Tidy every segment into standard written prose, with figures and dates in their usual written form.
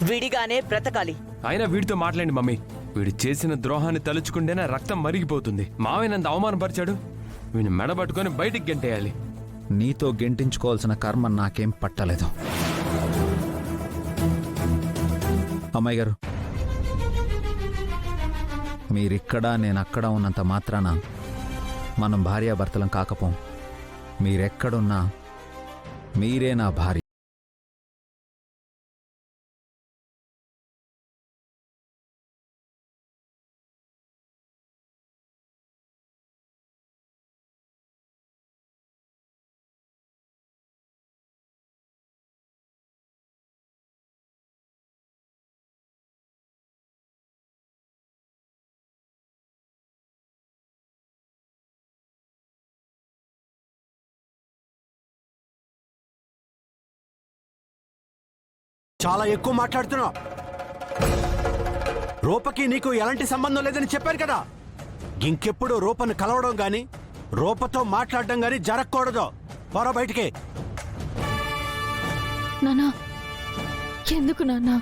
విడిగానే బ్రతకాలి. అయినా వీడితో మాట్లాడండి మమ్మీ. వీడు చేసిన ద్రోహాన్ని తలుచుకుంటేనే రక్తం మరిగిపోతుంది. మావయ్య నన్ను అవమానపరిచాడు. వీడిని మెడబట్టుకొని బయటికి గెంటేయాలి. నీతో గెంటించుకోవాల్సిన కర్మ నాకేం పట్టలేదు. అమ్మాయి గారు, మీరిక్కడ నేనక్కడ ఉన్నంత మాత్రాన మనం భార్యాభర్తలం కాకపోం. మీరెక్కడున్నా మీరే నా భార్య. చాలా ఎక్కువ మాట్లాడుతున్నావు. రూపకి నీకు ఎలాంటి సంబంధం లేదని చెప్పారు కదా. ఇంకెప్పుడు రూపను కలవడం గాని రూపతో మాట్లాడడం గాని జరగకూడదు. పోరా బయటికి. నానా, ఎందుకు నాన్నా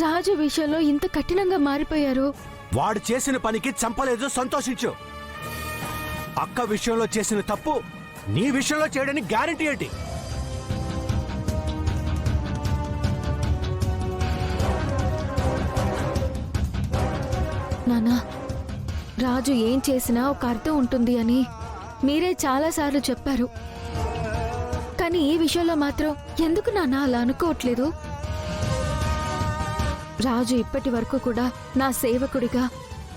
రాజు విషయంలో ఇంత కఠినంగా మారిపోయారు? వాడు చేసిన పనికి చంపలేదు, సంతోషించు. అక్క విషయంలో చేసిన తప్పు నీ విషయంలో చేయడానికి గ్యారెంటీ ఏంటి? నానా, రాజు ఏం చేసినా ఒక అర్థం ఉంటుంది అని మీరే చాలాసార్లు చెప్పారు. కానీ ఈ విషయంలో మాత్రం ఎందుకు నాన్న అలా అనుకోవట్లేదు? రాజు ఇప్పటి వరకు కూడా నా సేవకుడిగా,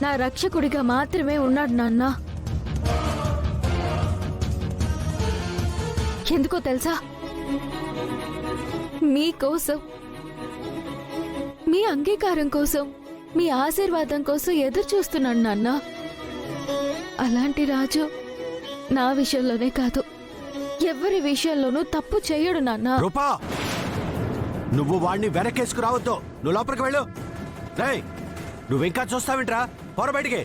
నా రక్షకుడిగా మాత్రమే ఉన్నాడు నాన్న. ఎందుకో తెలుసా? మీకోసం, మీ అంగీకారం కోసం, మీ ఆశీర్వాదం కోసం ఎదురు చూస్తున్నాడు నాన్న. అలాంటి రాజు నా విషయంలోనే కాదు, ఎవరి విషయంలోనూ తప్పు చేయడు నాన్న. రూపా, నువ్వు వాడిని వెనకేసుకురావద్దు. నువ్వు లోపలికి వెళ్ళు. రేయ్, నువ్వింకా చూస్తావేంట్రా? పోర బయటికి.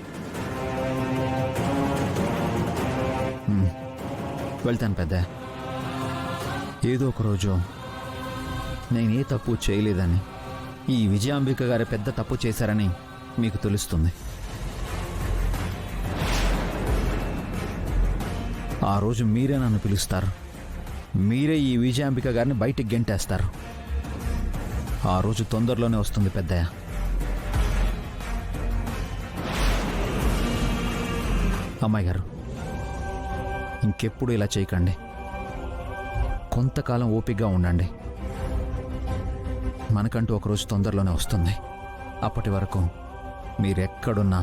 వెళ్తాను పెద్ద. ఏదో ఒక రోజు నేనే తప్పు చేయలేదని, ఈ విజయాంబిక గారి పెద్ద తప్పు చేశారని మీకు తెలుస్తుంది. ఆ రోజు మీరే నన్ను పిలుస్తారు. మీరే ఈ విజయాంబిక గారిని బయటికి గెంటేస్తారు. ఆ రోజు తొందరలోనే వస్తుంది పెద్దయ్య. అమ్మాయి గారు, ఇంకెప్పుడు ఇలా చేయకండి. కొంతకాలం ఓపికగా ఉండండి. మనకంటూ ఒకరోజు తొందరలోనే వస్తుంది. అప్పటి వరకు మీరెక్కడున్నా